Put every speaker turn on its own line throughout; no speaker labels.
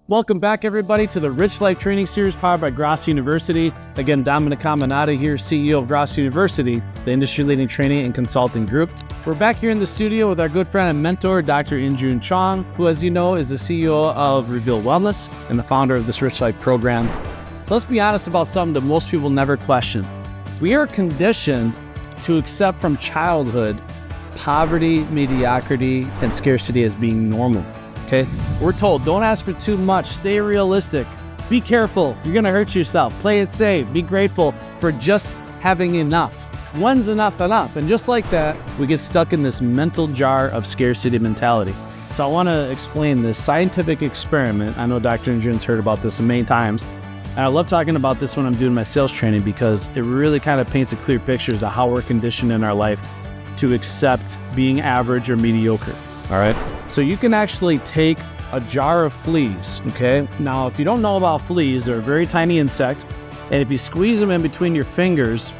Welcome back, everybody, to the R.I.C.H Life Training Series powered by Grosso University. Again, Dominic Caminata here, CEO of Grosso University, the industry-leading training and consulting group. We're back here in the studio with our good friend and mentor, Dr. InJun Chong, who, as you know, is the CEO of Reveal Wellness and the founder of this R.I.C.H Life program. Let's be honest about something that most people never question. We are conditioned to accept from childhood poverty, mediocrity, and scarcity as being normal. Okay, we're told, don't ask for too much, stay realistic, be careful, you're gonna hurt yourself, play it safe, be grateful for just having enough. When's enough enough? And just like that, we get stuck in this mental jar of scarcity mentality. So I wanna explain this scientific experiment. I know Dr. InJun's heard about this many times, and I love talking about this when I'm doing my sales training because it really kind of paints a clear picture of how we're conditioned in our life to accept being average or mediocre, all right? So you can actually take a jar of fleas, okay? Now, if you don't know about fleas, they're a very tiny insect, and if you squeeze them in between your fingers,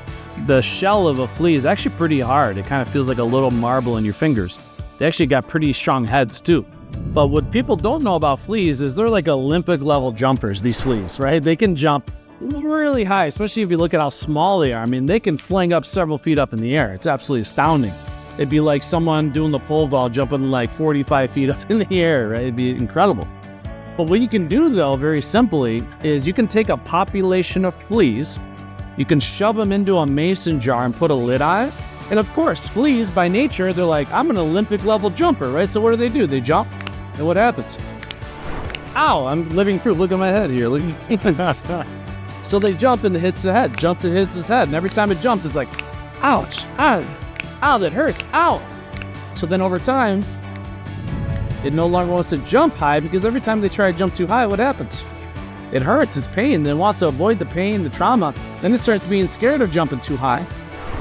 the shell of a flea is actually pretty hard. It kind of feels like a little marble in your fingers. They actually got pretty strong heads too. But what people don't know about fleas is they're like Olympic level jumpers, these fleas, right? They can jump really high, especially if you look at how small they are. I mean, they can fling up several feet up in the air. It's absolutely astounding. It'd be like someone doing the pole vault jumping like 45 feet up in the air, right? It'd be incredible. But what you can do though, very simply, is you can take a population of fleas, you can shove them into a mason jar and put a lid on it. And of course, fleas by nature, they're like, I'm an Olympic level jumper, right? So what do? They jump, and what happens? Ow, I'm living proof. Look at my head here. Look. So they jump and it hits the head, jumps and hits his head. And every time it jumps, it's like, ouch, ow, that hurts, ow. So then over time, it no longer wants to jump high because every time they try to jump too high, what happens? It hurts, it's pain, then it wants to avoid the pain, the trauma. Then it starts being scared of jumping too high.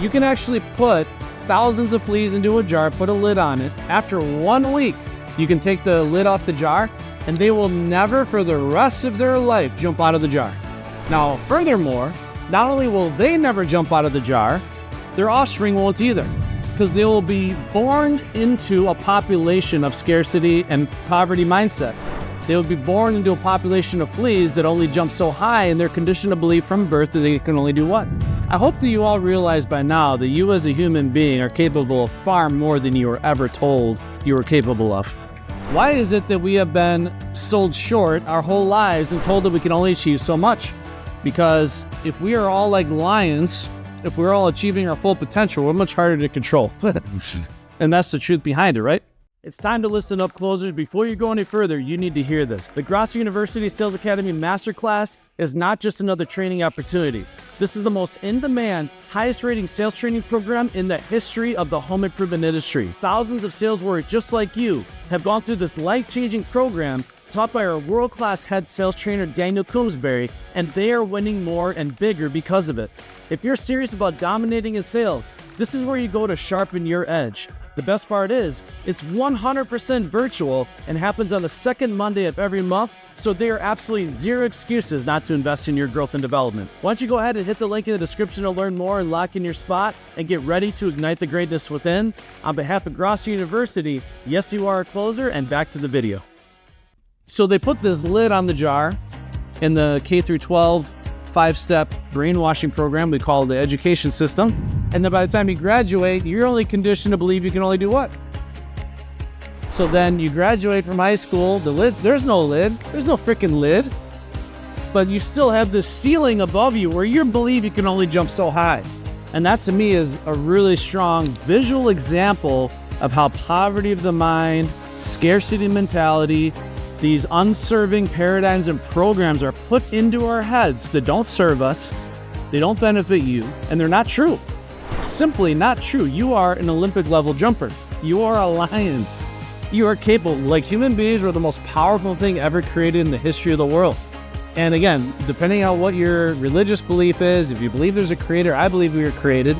You can actually put thousands of fleas into a jar, put a lid on it. After 1 week, you can take the lid off the jar and they will never for the rest of their life jump out of the jar. Now, furthermore, not only will they never jump out of the jar, their offspring won't either, because they will be born into a population of scarcity and poverty mindset. They will be born into a population of fleas that only jump so high, and they're conditioned to believe from birth that they can only do what? I hope that you all realize by now that you as a human being are capable of far more than you were ever told you were capable of. Why is it that we have been sold short our whole lives and told that we can only achieve so much? Because if we are all like lions, if we're all achieving our full potential, we're much harder to control. And that's the truth behind it, right? It's time to listen up, closers. Before you go any further, you need to hear this. The Grosso University Sales Academy Masterclass is not just another training opportunity. This is the most in-demand, highest-rating sales training program in the history of the home improvement industry. Thousands of sales warriors just like you have gone through this life-changing program taught by our world-class head sales trainer, Daniel Coombsbury, and they are winning more and bigger because of it. If you're serious about dominating in sales, this is where you go to sharpen your edge. The best part is, it's 100% virtual and happens on the second Monday of every month, so there are absolutely zero excuses not to invest in your growth and development. Why don't you go ahead and hit the link in the description to learn more and lock in your spot and get ready to ignite the greatness within. On behalf of Grosso University, yes, you are a closer, and back to the video. So they put this lid on the jar in the K through 12 5-step brainwashing program we call the education system. And then by the time you graduate, you're only conditioned to believe you can only do what? So then you graduate from high school, the lid, there's no freaking lid, but you still have this ceiling above you where you believe you can only jump so high. And that to me is a really strong visual example of how poverty of the mind, scarcity mentality, these unserving paradigms and programs are put into our heads that don't serve us, they don't benefit you, and they're not true. Simply not true. You are an Olympic level jumper. You are a lion. You are capable. Like, human beings are the most powerful thing ever created in the history of the world. And again, depending on what your religious belief is, if you believe there's a creator, I believe we were created.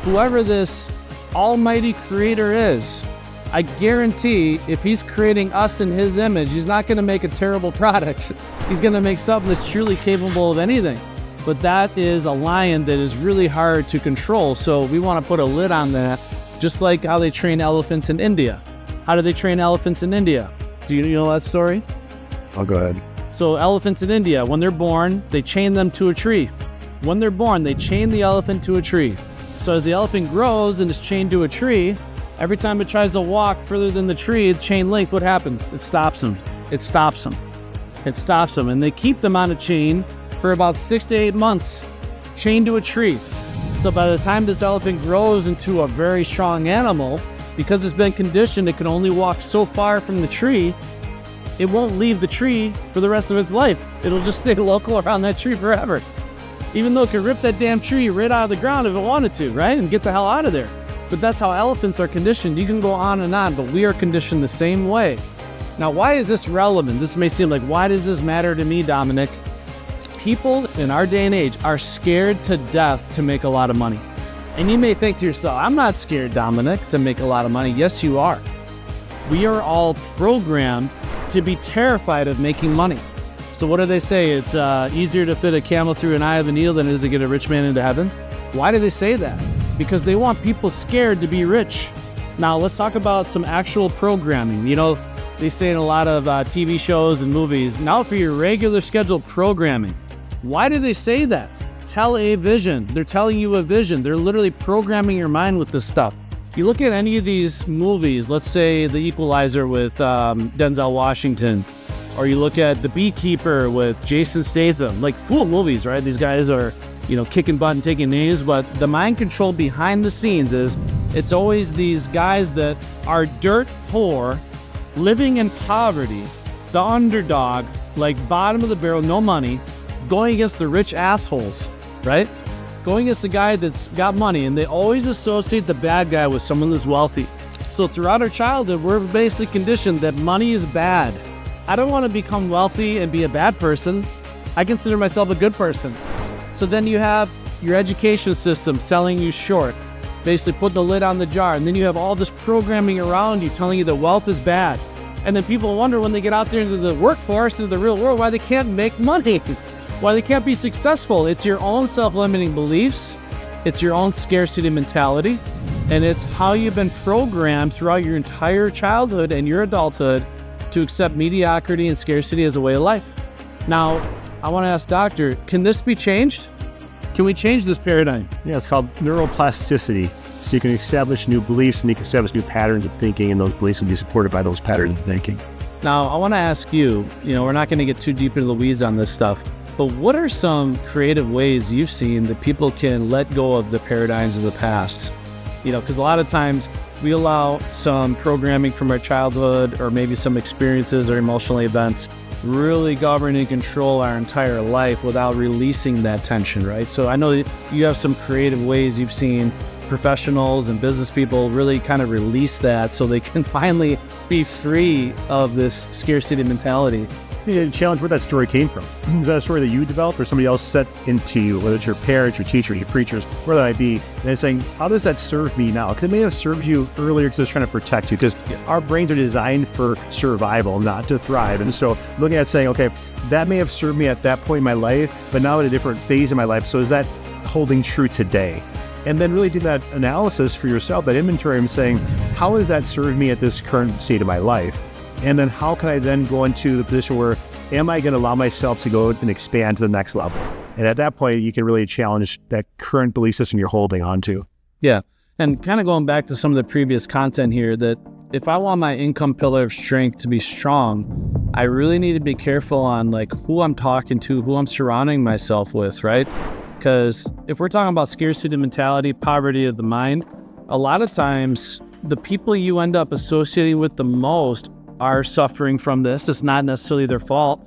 Whoever this almighty creator is, I guarantee if he's creating us in his image, he's not going to make a terrible product. He's going to make something that's truly capable of anything. But that is a lion that is really hard to control. So we want to put a lid on that, just like how they train elephants in India. How do they train elephants in India? Do you know that story?
I'll go ahead.
So elephants in India, when they're born, they chain them to a tree. When they're born, they chain the elephant to a tree. So as the elephant grows and is chained to a tree, every time it tries to walk further than the tree, chain length, what happens? It stops them. It stops them. It stops them. And they keep them on a chain for about 6 to 8 months, chained to a tree. So by the time this elephant grows into a very strong animal, because it's been conditioned, it can only walk so far from the tree, it won't leave the tree for the rest of its life. It'll just stay local around that tree forever. Even though it could rip that damn tree right out of the ground if it wanted to, right? And get the hell out of there. But that's how elephants are conditioned. You can go on and on, but we are conditioned the same way. Now, why is this relevant? This may seem like, why does this matter to me, Dominic? People in our day and age are scared to death to make a lot of money. And you may think to yourself, I'm not scared, Dominic, to make a lot of money. Yes, you are. We are all programmed to be terrified of making money. So what do they say? It's easier to fit a camel through an eye of a needle than it is to get a rich man into heaven. Why do they say that? Because they want people scared to be rich. Now, let's talk about some actual programming. You know, they say in a lot of TV shows and movies, now for your regular scheduled programming. Why do they say that? Tell a vision. They're telling you a vision. They're literally programming your mind with this stuff. You look at any of these movies, let's say The Equalizer with Denzel Washington, or you look at The Beekeeper with Jason Statham, like cool movies, right? These guys are, kicking butt and taking names, but the mind control behind the scenes is it's always these guys that are dirt poor, living in poverty, the underdog, like bottom of the barrel, no money, going against the rich assholes, right? Going against the guy that's got money, and they always associate the bad guy with someone that's wealthy. So throughout our childhood, we're basically conditioned that money is bad. I don't want to become wealthy and be a bad person. I consider myself a good person. So then you have your education system selling you short, basically putting the lid on the jar, and then you have all this programming around you telling you that wealth is bad. And then people wonder when they get out there into the workforce, into the real world, why they can't make money. Why they can't be successful. It's your own self-limiting beliefs. It's your own scarcity mentality. And it's how you've been programmed throughout your entire childhood and your adulthood to accept mediocrity and scarcity as a way of life. Now, I want to ask Doctor, can this be changed? Can we change this paradigm?
Yeah, it's called neuroplasticity. So you can establish new beliefs and you can establish new patterns of thinking, and those beliefs will be supported by those patterns of thinking.
Now, I want to ask you, we're not going to get too deep into the weeds on this stuff, but what are some creative ways you've seen that people can let go of the paradigms of the past? Because a lot of times we allow some programming from our childhood or maybe some experiences or emotional events really govern and control our entire life without releasing that tension, right? So I know that you have some creative ways you've seen professionals and business people really kind of release that so they can finally be free of this scarcity mentality.
Yeah, challenge where that story came from. Is that a story that you developed or somebody else set into you, whether it's your parents, your teacher, your preachers, where that might be, and they're saying, how does that serve me now? Because it may have served you earlier because it's trying to protect you, because our brains are designed for survival, not to thrive. And so looking at saying, okay, that may have served me at that point in my life, but now at a different phase in my life. So is that holding true today? And then really do that analysis for yourself, that inventory, and saying, how has that served me at this current state of my life? And then how can I then go into the position where am I going to allow myself to go and expand to the next level? And at that point, you can really challenge that current belief system you're holding on to.
Yeah. And kind of going back to some of the previous content here, that if I want my income pillar of strength to be strong, I really need to be careful on who I'm talking to, who I'm surrounding myself with, right? Because if we're talking about scarcity mentality, poverty of the mind, a lot of times the people you end up associating with the most are suffering from this. It's not necessarily their fault,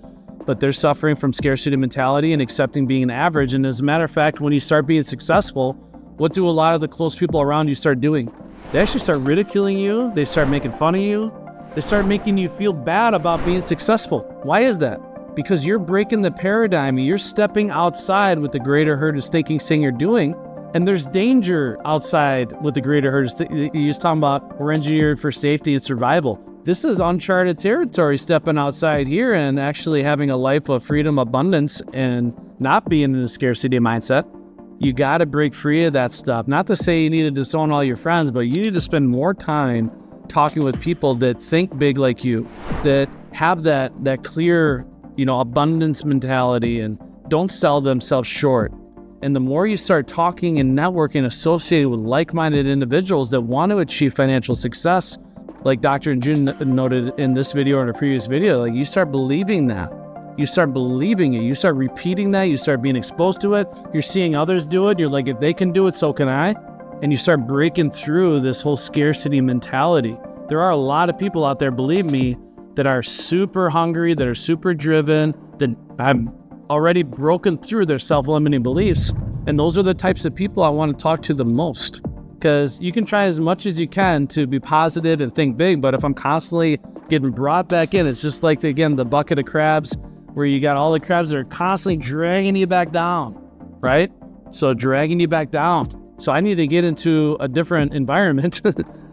but they're suffering from scarcity mentality and accepting being an average. And as a matter of fact, when you start being successful, what do a lot of the close people around you start doing? They actually start ridiculing you. They start making fun of you. They start making you feel bad about being successful. Why is that? Because you're breaking the paradigm. You're stepping outside with the greater herd is thinking, saying you're doing. And there's danger outside with the greater herd. You're just talking about we're engineered for safety and survival. This is uncharted territory, stepping outside here and actually having a life of freedom, abundance, and not being in a scarcity mindset. You got to break free of that stuff. Not to say you need to disown all your friends, but you need to spend more time talking with people that think big like you, that have that clear, abundance mentality and don't sell themselves short. And the more you start talking and networking associated with like-minded individuals that want to achieve financial success, like Dr. InJun noted in this video or in a previous video, like you start believing that. You start believing it. You start repeating that. You start being exposed to it. You're seeing others do it. You're like, if they can do it, so can I. And you start breaking through this whole scarcity mentality. There are a lot of people out there, believe me, that are super hungry, that are super driven, that have already broken through their self-limiting beliefs. And those are the types of people I want to talk to the most. Because you can try as much as you can to be positive and think big, but if I'm constantly getting brought back in, it's just like, again, the bucket of crabs, where you got all the crabs that are constantly dragging you back down, right? So dragging you back down. So I need to get into a different environment.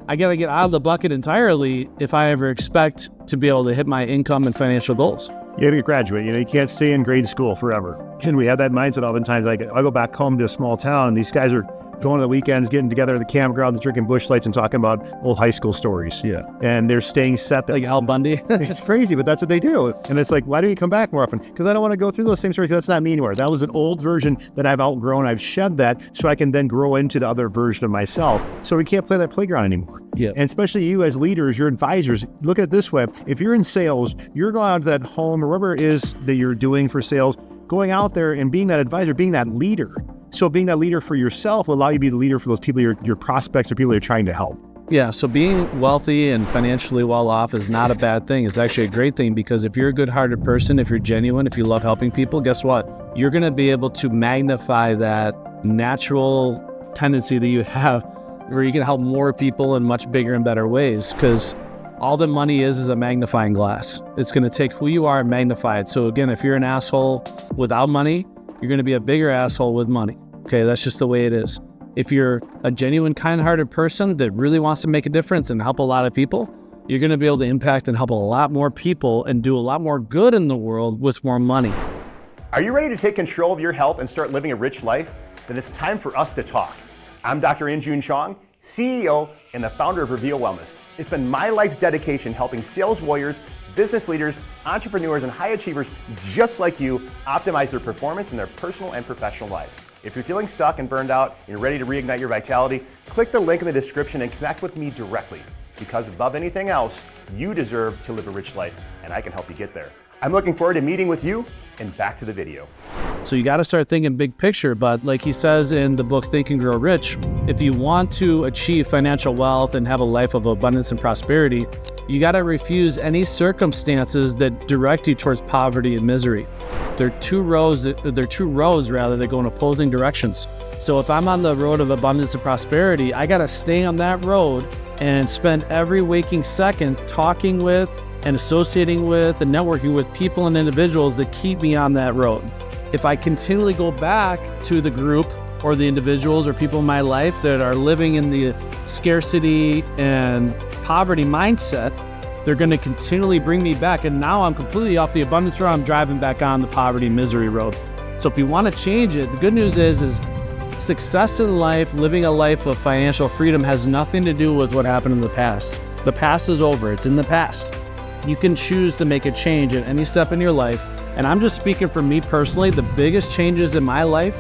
I got to get out of the bucket entirely if I ever expect to be able to hit my income and financial goals.
You got to graduate. You can't stay in grade school forever. And we have that mindset oftentimes. Like, I go back home to a small town and these guys are going to the weekends, getting together at the campground and drinking bush lights and talking about old high school stories. Yeah. And they're staying set.
Like Al Bundy.
It's crazy, but that's what they do. And it's like, why do you come back more often? Because I don't want to go through those same stories. That's not me anymore. That was an old version that I've outgrown. I've shed that so I can then grow into the other version of myself. So we can't play that playground anymore.
Yeah.
And especially you as leaders, your advisors, look at it this way. If you're in sales, you're going out to that home or whatever it is that you're doing for sales, going out there and being that advisor, being that leader. So being that leader for yourself will allow you to be the leader for those people, your prospects or people you're trying to help.
Yeah, so being wealthy and financially well off is not a bad thing. It's actually a great thing, because if you're a good-hearted person, if you're genuine, if you love helping people, guess what? You're going to be able to magnify that natural tendency that you have where you can help more people in much bigger and better ways, because all that money is a magnifying glass. It's going to take who you are and magnify it. So again, if you're an asshole without money, you're going to be a bigger asshole with money. Okay, that's just the way it is. If you're a genuine, kind-hearted person that really wants to make a difference and help a lot of people, you're going to be able to impact and help a lot more people and do a lot more good in the world with more money.
Are you ready to take control of your health and start living a rich life? Then it's time for us to talk. I'm Dr. InJun Chong, CEO and the founder of Reveal Wellness. It's been my life's dedication helping sales warriors, business leaders, entrepreneurs, and high achievers just like you optimize their performance in their personal and professional lives. If you're feeling stuck and burned out and you're ready to reignite your vitality, click the link in the description and connect with me directly. Because above anything else, you deserve to live a rich life, and I can help you get there. I'm looking forward to meeting with you, and back to the video.
So you got to start thinking big picture, but like he says in the book, Think and Grow Rich, if you want to achieve financial wealth and have a life of abundance and prosperity, you got to refuse any circumstances that direct you towards poverty and misery. They're two roads that go in opposing directions. So if I'm on the road of abundance and prosperity, I got to stay on that road and spend every waking second talking with and associating with and networking with people and individuals that keep me on that road. If I continually go back to the group or the individuals or people in my life that are living in the scarcity and poverty mindset, they're going to continually bring me back. And now I'm completely off the abundance road. I'm driving back on the poverty misery road. So if you want to change it, the good news is success in life, living a life of financial freedom has nothing to do with what happened in the past. The past is over. It's in the past. You can choose to make a change at any step in your life. And I'm just speaking for me personally. The biggest changes in my life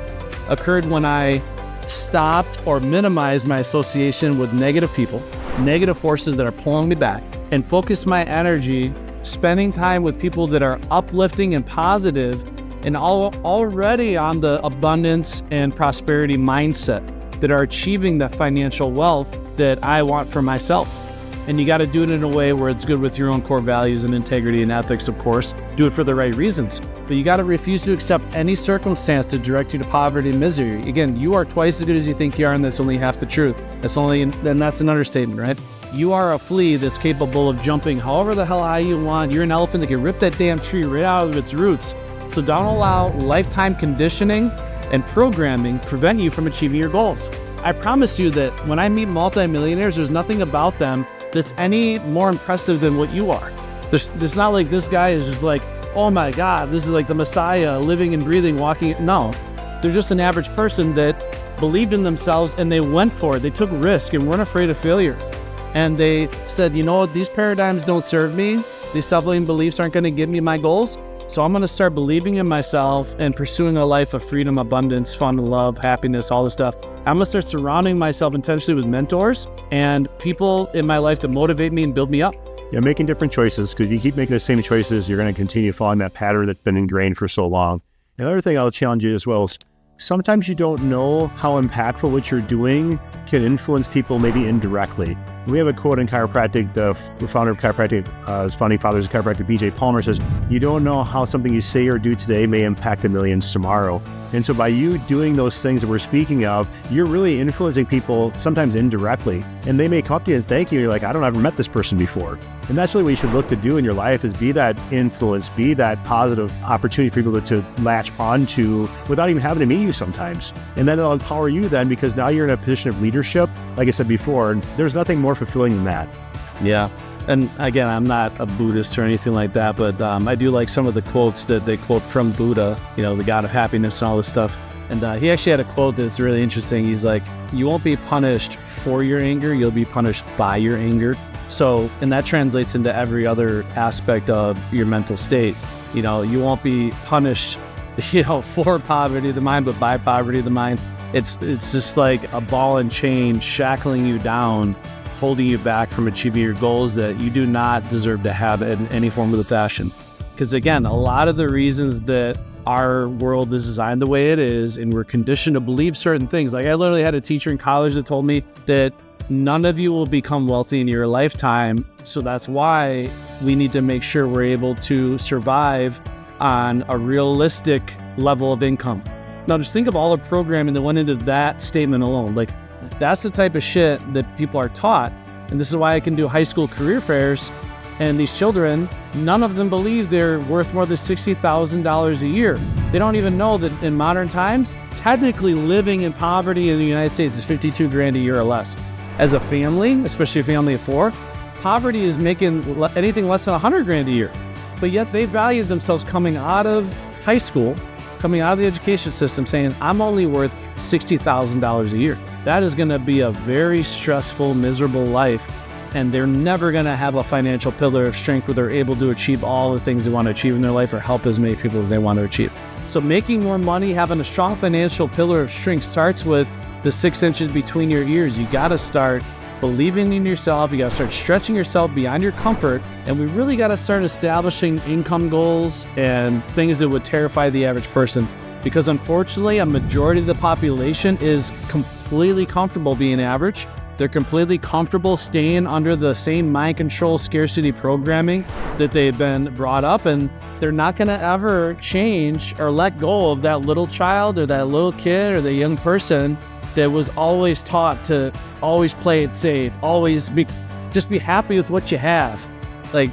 occurred when I stopped or minimized my association with negative people, negative forces that are pulling me back, and focused my energy spending time with people that are uplifting and positive and already on the abundance and prosperity mindset, that are achieving the financial wealth that I want for myself. And you got to do it in a way where it's good with your own core values and integrity and ethics, of course. Do it for the right reasons. But you got to refuse to accept any circumstance to direct you to poverty and misery. Again, you are twice as good as you think you are, and that's only half the truth. That's an understatement, right? You are a flea that's capable of jumping however the hell high you want. You're an elephant that can rip that damn tree right out of its roots. So don't allow lifetime conditioning and programming prevent you from achieving your goals. I promise you that when I meet multimillionaires, there's nothing about them that's any more impressive than what you are. There's not like this guy is just like, oh my God, this is like the Messiah living and breathing, walking. No, they're just an average person that believed in themselves and they went for it. They took risk and weren't afraid of failure. And they said, you know what, these paradigms don't serve me. these self-limiting beliefs aren't going to give me my goals. So I'm going to start believing in myself and pursuing a life of freedom, abundance, fun, love, happiness, all this stuff. I'm going to start surrounding myself intentionally with mentors and people in my life that motivate me and build me up.
Yeah, making different choices, because if you keep making the same choices, you're going to continue following that pattern that's been ingrained for so long. Another thing I'll challenge you as well is sometimes you don't know how impactful what you're doing can influence people maybe indirectly. We have a quote in chiropractic, the founder of chiropractic, his founding fathers of chiropractic, B.J. Palmer, says, you don't know how something you say or do today may impact the millions tomorrow. And so by you doing those things that we're speaking of, you're really influencing people sometimes indirectly. And they may come up to you and thank you, and you're like, I don't ever met this person before. And that's really what you should look to do in your life, is be that influence, be that positive opportunity for people to latch onto without even having to meet you sometimes. And then it'll empower you then, because now you're in a position of leadership, like I said before, and there's nothing more fulfilling than that.
Yeah. And again, I'm not a Buddhist or anything like that, but I do like some of the quotes that they quote from Buddha, the God of happiness and all this stuff. And he actually had a quote that's really interesting. He's like, you won't be punished for your anger, you'll be punished by your anger. So, and that translates into every other aspect of your mental state. You won't be punished, for poverty of the mind, but by poverty of the mind. It's just like a ball and chain shackling you down, holding you back from achieving your goals that you do not deserve to have in any form of the fashion. Because again, a lot of the reasons that our world is designed the way it is, and we're conditioned to believe certain things. Like I literally had a teacher in college that told me that none of you will become wealthy in your lifetime. So that's why we need to make sure we're able to survive on a realistic level of income. Now just think of all the programming that went into that statement alone. Like that's the type of shit that people are taught. And this is why I can do high school career fairs, and these children, none of them believe they're worth more than $60,000 a year. They don't even know that in modern times, technically living in poverty in the United States is 52 grand a year or less. As a family, especially a family of four, poverty is making anything less than 100 grand a year. But yet they value themselves coming out of high school, coming out of the education system, saying, I'm only worth $60,000 a year. That is going to be a very stressful, miserable life. And they're never going to have a financial pillar of strength where they're able to achieve all the things they want to achieve in their life or help as many people as they want to achieve. So making more money, having a strong financial pillar of strength starts with the 6 inches between your ears. You got to start believing in yourself. You got to start stretching yourself beyond your comfort. And we really got to start establishing income goals and things that would terrify the average person. Because unfortunately, a majority of the population is completely comfortable being average. They're completely comfortable staying under the same mind control scarcity programming that they've been brought up, and they're not going to ever change or let go of that little child or that little kid or the young person that was always taught to always play it safe, just be happy with what you have. Like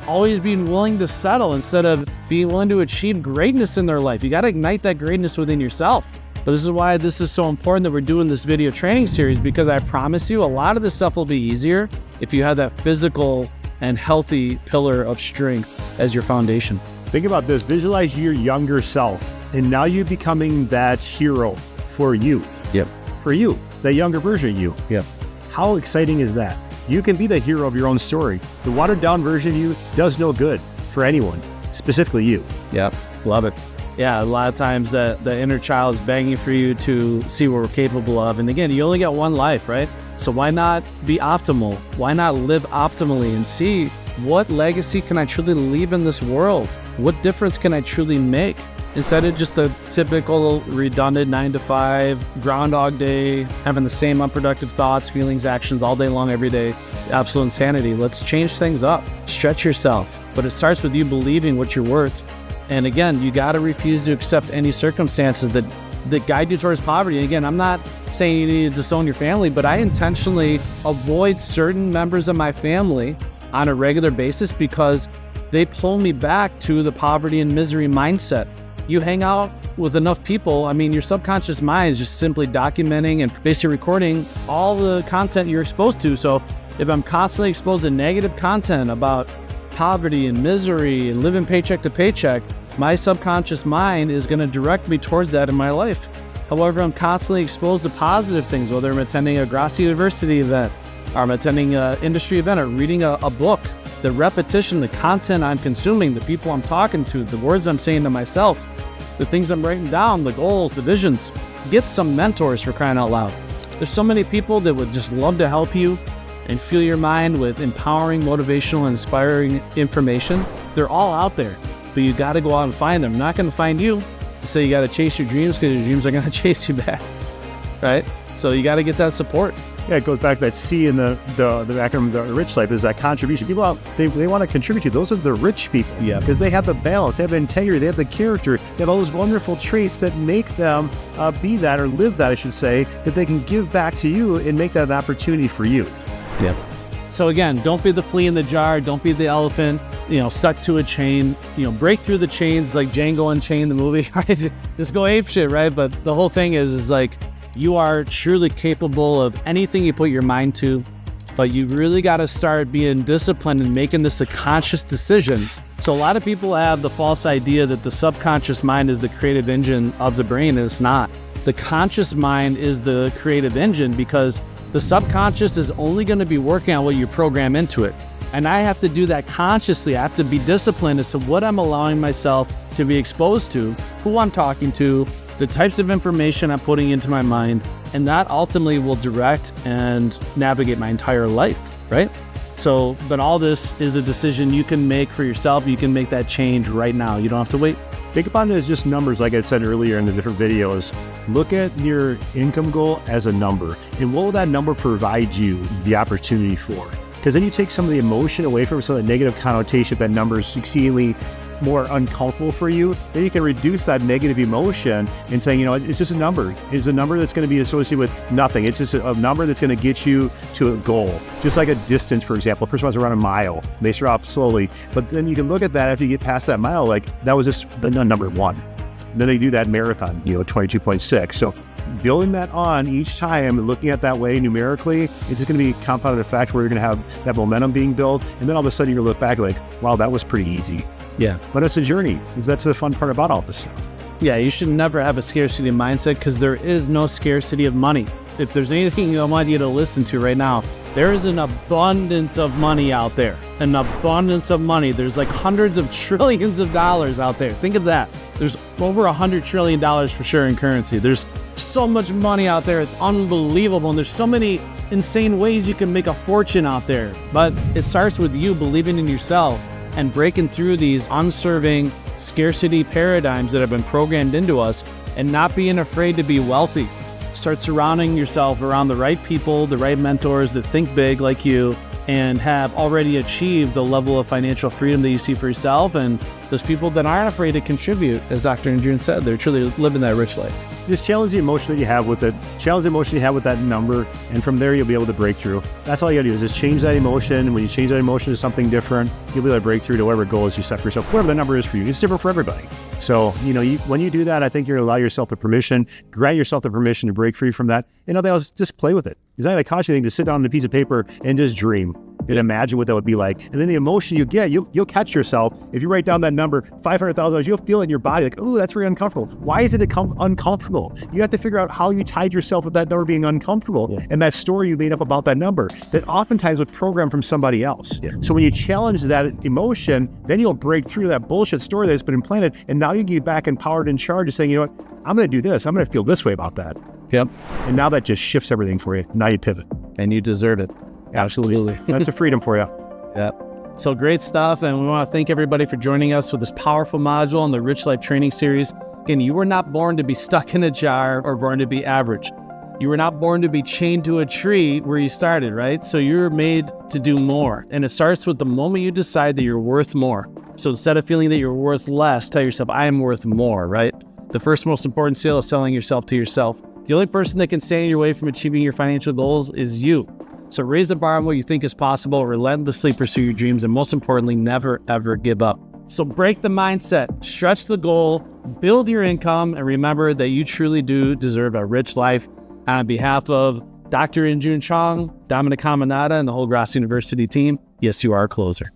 always being willing to settle instead of being willing to achieve greatness in their life. You got to ignite that greatness within yourself. But this is why this is so important that we're doing this video training series, because I promise you a lot of this stuff will be easier if you have that physical and healthy pillar of strength as your foundation.
Think about this. Visualize your younger self, and now you're becoming that hero for you.
Yep.
For you, that younger version of you.
Yep.
How exciting is that? You can be the hero of your own story. The watered down version of you does no good for anyone, specifically you.
Yep. Love it. Yeah, a lot of times the inner child is begging for you to see what we're capable of. And again, you only got one life, right? So why not be optimal? Why not live optimally and see what legacy can I truly leave in this world? What difference can I truly make? Instead of just the typical redundant 9-to-5, Groundhog Day, having the same unproductive thoughts, feelings, actions all day long, every day, absolute insanity. Let's change things up. Stretch yourself. But it starts with you believing what you're worth. And again, you got to refuse to accept any circumstances that guide you towards poverty. And again, I'm not saying you need to disown your family, but I intentionally avoid certain members of my family on a regular basis because they pull me back to the poverty and misery mindset. You hang out with enough people, I mean, your subconscious mind is just simply documenting and basically recording all the content you're exposed to. So if I'm constantly exposed to negative content about poverty and misery and living paycheck to paycheck, my subconscious mind is going to direct me towards that in my life. However, I'm constantly exposed to positive things, whether I'm attending a Grosso University event, or I'm attending an industry event, or reading a book the repetition, the content I'm consuming, the people I'm talking to, the words I'm saying to myself, the things I'm writing down, the goals, the visions. Get some mentors, for crying out loud. There's so many people that would just love to help you and fuel your mind with empowering, motivational, and inspiring information. They're all out there, but you got to go out and find them. I'm not going to find you to say you got to chase your dreams, because your dreams are going to chase you back, right? So you got to get that support.
Yeah, it goes back to that C in the acronym, the rich life, is that contribution. People out, they want to contribute to you. Those are the rich people.
Yeah.
Because they have the balance, they have the integrity, they have the character, they have all those wonderful traits that make them be that, or live that, I should say, that they can give back to you and make that an opportunity for you.
Yeah. So again, don't be the flea in the jar. Don't be the elephant, stuck to a chain. Break through the chains like Django Unchained, the movie. Right? Just go ape shit, right? But the whole thing is like, you are truly capable of anything you put your mind to, but you really got to start being disciplined and making this a conscious decision. So a lot of people have the false idea that the subconscious mind is the creative engine of the brain, and it's not. The conscious mind is the creative engine, because the subconscious is only going to be working on what you program into it. And I have to do that consciously. I have to be disciplined as to what I'm allowing myself to be exposed to, who I'm talking to, the types of information I'm putting into my mind, and that ultimately will direct and navigate my entire life, right? So, but all this is a decision you can make for yourself. You can make that change right now. You don't have to wait.
Think about it as just numbers, like I said earlier in the different videos. Look at your income goal as a number, and what will that number provide you the opportunity for? Because then you take some of the emotion away from some of the negative connotation that number is exceedingly more uncomfortable for you. Then you can reduce that negative emotion and saying, it's just a number. It's a number that's going to be associated with nothing. It's just a number that's going to get you to a goal. Just like a distance, for example. A person wants to run a mile. They start off slowly, but then you can look at that after you get past that mile, like that was just the number one. And then they do that marathon, 22.6. So building that on each time and looking at that way numerically, it's just going to be a compounded effect where you're going to have that momentum being built. And then all of a sudden you're going to look back like, wow, that was pretty easy.
Yeah.
But it's a journey. That's the fun part about all this stuff.
Yeah, you should never have a scarcity mindset, because there is no scarcity of money. If there's anything I want you to listen to right now, there is an abundance of money out there. An abundance of money. There's like hundreds of trillions of dollars out there. Think of that. There's over $100 trillion for sure in currency. There's so much money out there. It's unbelievable. And there's so many insane ways you can make a fortune out there. But it starts with you believing in yourself and breaking through these unserving scarcity paradigms that have been programmed into us, and not being afraid to be wealthy. Start surrounding yourself around the right people, the right mentors that think big like you and have already achieved the level of financial freedom that you see for yourself, and those people that aren't afraid to contribute. As Dr. InJun said, they're truly living that rich life.
Just challenge the emotion that you have with it. Challenge the emotion you have with that number, and from there you'll be able to break through. That's all you gotta do, is just change that emotion. When you change that emotion to something different, you'll be able to break through to whatever goals you set for yourself, whatever the number is for you. It's different for everybody. So, when you do that, I think you're gonna allow yourself the permission, grant yourself the permission to break free from that. And nothing else, just play with it. It's not a caution thing to sit down on a piece of paper and just dream and imagine what that would be like. And then the emotion you get, you'll catch yourself. If you write down that number, $500,000, you'll feel it in your body like, oh, that's very uncomfortable. Why is it uncomfortable? You have to figure out how you tied yourself with that number being uncomfortable, and that story you made up about that number that oftentimes was programmed from somebody else. Yeah. So when you challenge that emotion, then you'll break through that bullshit story that's been implanted, and now you get back empowered in charge of saying, what, I'm going to do this. I'm going to feel this way about that.
Yep.
And now that just shifts everything for you. Now you pivot.
And you deserve it.
Absolutely. That's a freedom for you.
Yeah. So great stuff. And we want to thank everybody for joining us for this powerful module on the Rich Life Training Series. Again, you were not born to be stuck in a jar or born to be average. You were not born to be chained to a tree where you started, right? So you're made to do more. And it starts with the moment you decide that you're worth more. So instead of feeling that you're worth less, tell yourself, I am worth more, right? The first most important sale is selling yourself to yourself. The only person that can stand in your way from achieving your financial goals is you. So raise the bar on what you think is possible, relentlessly pursue your dreams, and most importantly, never, ever give up. So break the mindset, stretch the goal, build your income, and remember that you truly do deserve a rich life. On behalf of Dr. InJun Chong, Dominic Caminata, and the whole Grosso University team, yes, you are a closer.